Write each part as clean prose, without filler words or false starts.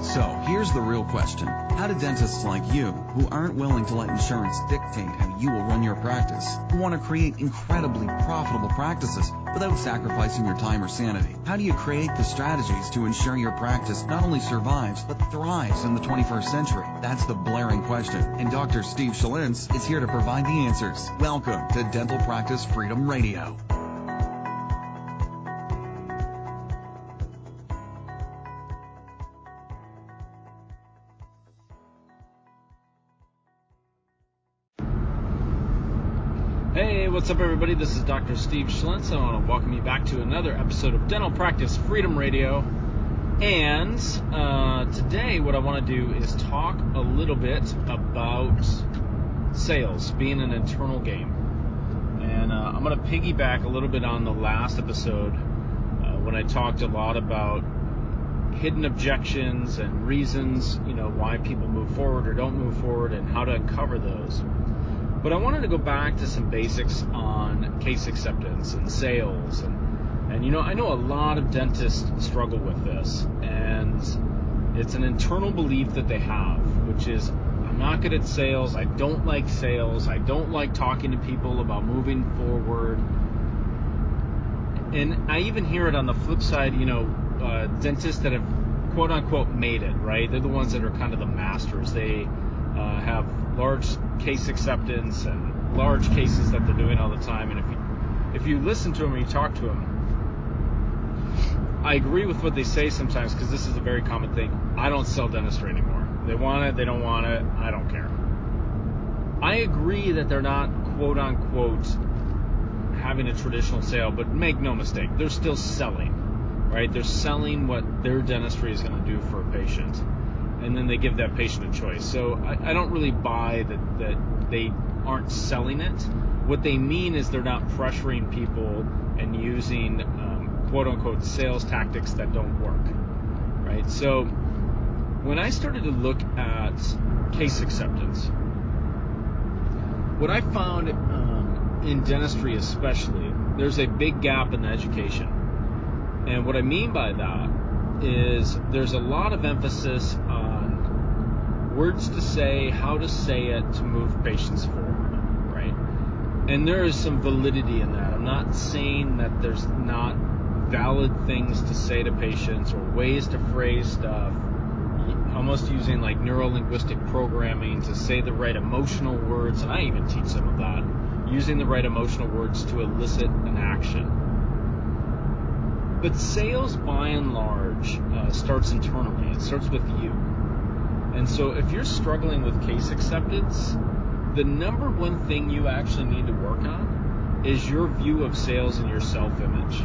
So, here's the real question. How do dentists like you, who aren't willing to let insurance dictate how you will run your practice, who want to create incredibly profitable practices without sacrificing your time or sanity, how do you create the strategies to ensure your practice not only survives, but thrives in the 21st century? That's the blaring question, and Dr. Steve Schlintz is here to provide the answers. Welcome to Dental Practice Freedom Radio. Hey, what's up everybody? This is Dr. Steve Schlintz. I want to welcome you back to another episode of Dental Practice Freedom Radio. And today what I want to do is talk a little bit about sales being an internal game. And I'm going to piggyback a little bit on the last episode when I talked a lot about hidden objections and reasons, why people move forward or don't move forward and how to uncover those. But I wanted to go back to some basics on case acceptance and sales. And I know a lot of dentists struggle with this. And it's an internal belief that they have, which is, I'm not good at sales. I don't like sales. I don't like talking to people about moving forward. And I even hear it on the flip side, dentists that have quote unquote made it, right? They're the ones that are kind of the masters. They have large case acceptance and large cases that they're doing all the time. And if you listen to them or you talk to them, I agree with what they say sometimes, because this is a very common thing. I don't sell dentistry anymore. They want it, they don't want it, I don't care. I agree that they're not quote unquote having a traditional sale, but make no mistake, they're still selling, right? They're selling what their dentistry is going to do for a patient. And then they give that patient a choice. So I don't really buy that they aren't selling it. What they mean is they're not pressuring people and using quote-unquote sales tactics that don't work, right? So when I started to look at case acceptance, what I found in dentistry especially, there's a big gap in the education. And what I mean by that is there's a lot of emphasis on words to say, how to say it to move patients forward, right? And there is some validity in that. I'm not saying that there's not valid things to say to patients or ways to phrase stuff, almost using like neuro-linguistic programming to say the right emotional words, and I even teach some of that, using the right emotional words to elicit an action. But sales, by and large, starts internally. It starts with you. And so if you're struggling with case acceptance, the number one thing you actually need to work on is your view of sales and your self-image.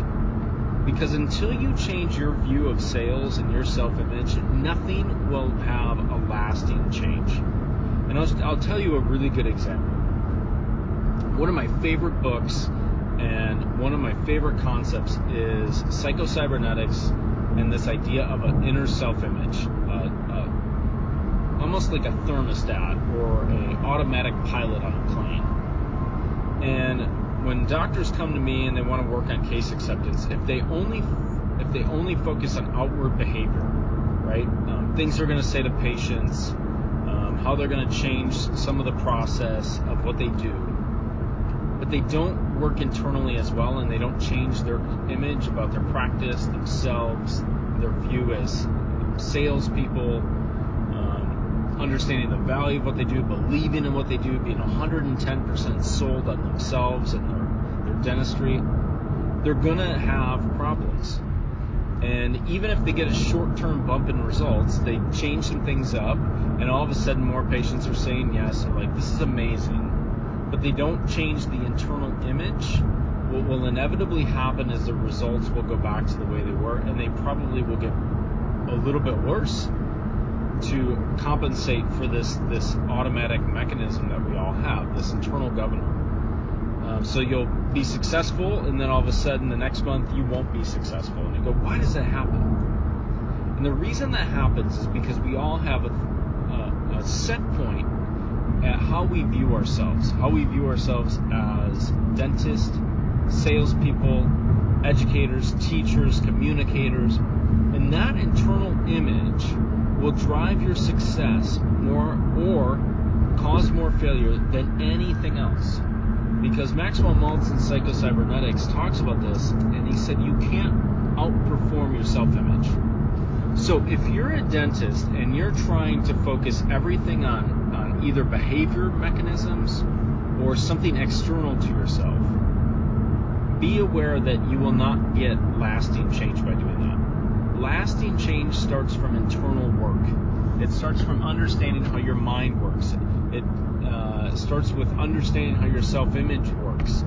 Because until you change your view of sales and your self-image, nothing will have a lasting change. And I'll tell you a really good example. One of my favorite books and one of my favorite concepts is psychocybernetics and this idea of an inner self-image, almost like a thermostat or an automatic pilot on a plane. And when doctors come to me and they want to work on case acceptance, if they only focus on outward behavior, right? Things they're going to say to patients, how they're going to change some of the process of what they do, but they don't work internally as well, and they don't change their image about their practice, themselves, their view as salespeople, understanding the value of what they do, believing in what they do, being 110% sold on themselves and their dentistry, they're going to have problems. And even if they get a short-term bump in results, they change some things up, and all of a sudden more patients are saying yes, and like, this is amazing. But they don't change the internal image. What will inevitably happen is the results will go back to the way they were, and they probably will get a little bit worse to compensate for this automatic mechanism that we all have, this internal governor. So you'll be successful, and then all of a sudden the next month you won't be successful. And you go, why does that happen? And the reason that happens is because we all have a set point at how we view ourselves as dentists, salespeople, educators, teachers, communicators, and that internal image will drive your success more or cause more failure than anything else. Because Maxwell Maltz in Psycho-Cybernetics talks about this, and he said you can't outperform your self-image. So if you're a dentist and you're trying to focus everything on either behavior mechanisms or something external to yourself, be aware that you will not get lasting change by doing that. Lasting change starts from internal work. It starts from understanding how your mind works. It starts with understanding how your self-image works.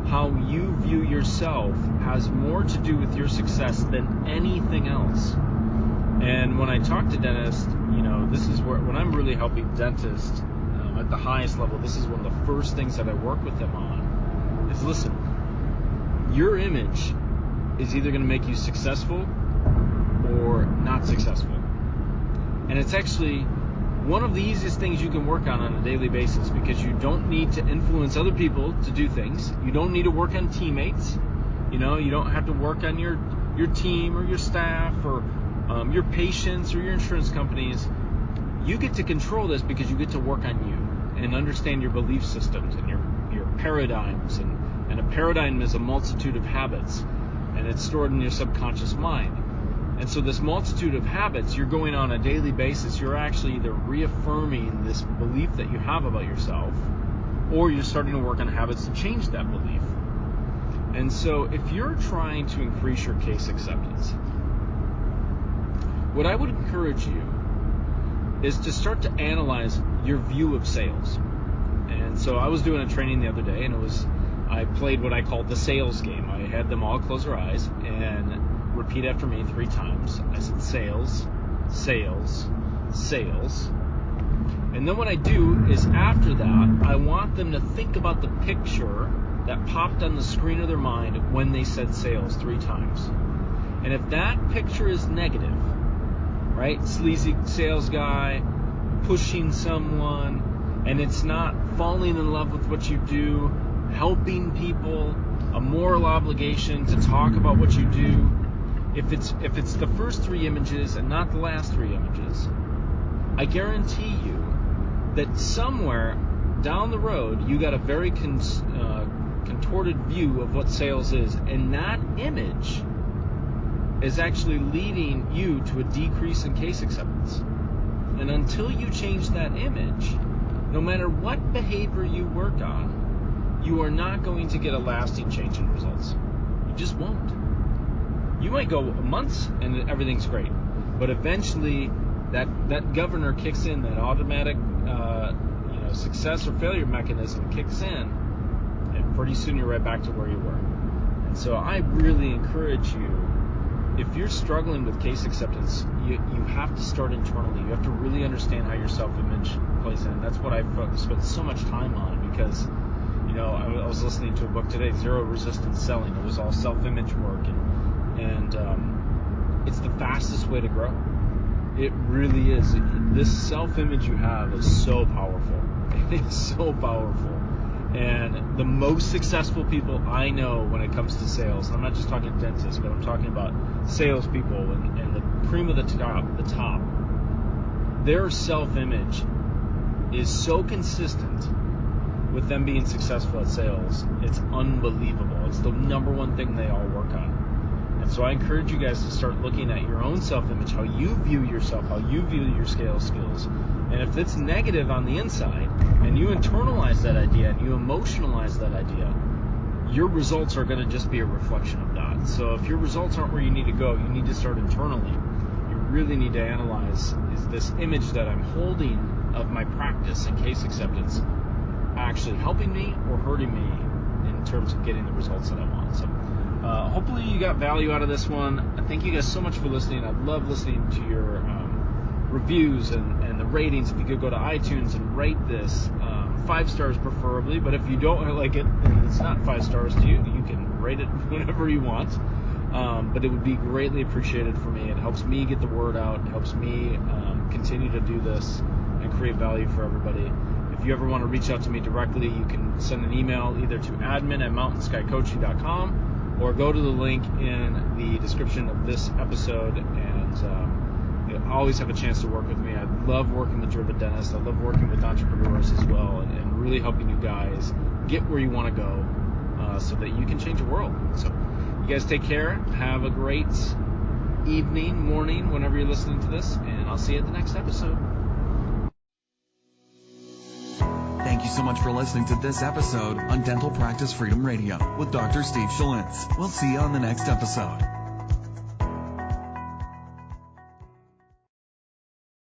How you view yourself has more to do with your success than anything else. And when I talk to dentists, this is where, when I'm really helping dentists at the highest level, this is one of the first things that I work with them on is, listen, your image is either going to make you successful or not successful. And it's actually one of the easiest things you can work on a daily basis, because you don't need to influence other people to do things. You don't need to work on teammates. You don't have to work on your team or your staff or your patients or your insurance companies. You get to control this because you get to work on you and understand your belief systems and your paradigms. And a paradigm is a multitude of habits, and it's stored in your subconscious mind. And so this multitude of habits you're going on a daily basis, you're actually either reaffirming this belief that you have about yourself, or you're starting to work on habits to change that belief. And so if you're trying to increase your case acceptance, what I would encourage you is to start to analyze your view of sales. And so I was doing a training the other day, and I played what I called the sales game. I had them all close their eyes and repeat after me 3 times. I said sales, sales, sales. And then what I do is, after that, I want them to think about the picture that popped on the screen of their mind when they said sales 3 times. And if that picture is negative, right, sleazy sales guy, pushing someone, and it's not falling in love with what you do, helping people, a moral obligation to talk about what you do, if it's the first 3 images and not the last 3 images, I guarantee you that somewhere down the road you got a very contorted view of what sales is, and that image is actually leading you to a decrease in case acceptance. And until you change that image, no matter what behavior you work on, you are not going to get a lasting change in results. You just won't. You might go months and everything's great, but eventually that governor kicks in, that automatic success or failure mechanism kicks in, and pretty soon you're right back to where you were. And so I really encourage you, if you're struggling with case acceptance, you have to start internally. You have to really understand how your self-image plays in. That's what I've spent so much time on, because I was listening to a book today, Zero Resistance Selling. It was all self-image work, and it's the fastest way to grow. It really is. This self-image you have is so powerful. It is so powerful. And the most successful people I know when it comes to sales, I'm not just talking dentists, but I'm talking about salespeople and the cream of the top, their self-image is so consistent with them being successful at sales. It's unbelievable. It's the number one thing they all work on. And so I encourage you guys to start looking at your own self-image, how you view yourself, how you view your sales skills. And if it's negative on the inside, and you internalize that idea and you emotionalize that idea, your results are going to just be a reflection of that. So if your results aren't where you need to go, you need to start internally. You really need to analyze, is this image that I'm holding of my practice and case acceptance actually helping me or hurting me in terms of getting the results that I want? So hopefully you got value out of this one. Thank you guys so much for listening. I love listening to your reviews and the ratings. If you could go to iTunes and rate this, 5 stars preferably, but if you don't like it and it's not 5 stars to you, you can rate it whenever you want. But it would be greatly appreciated for me. It helps me get the word out. It helps me continue to do this and create value for everybody. If you ever want to reach out to me directly, you can send an email either to admin@mountainskycoaching.com or go to the link in the description of this episode and always have a chance to work with me. I love working with driven dentists. I love working with entrepreneurs as well, and really helping you guys get where you want to go so that you can change the world. So you guys take care. Have a great evening, morning, whenever you're listening to this, and I'll see you at the next episode. Thank you so much for listening to this episode on Dental Practice Freedom Radio with Dr. Steve Schlitz. We'll see you on the next episode.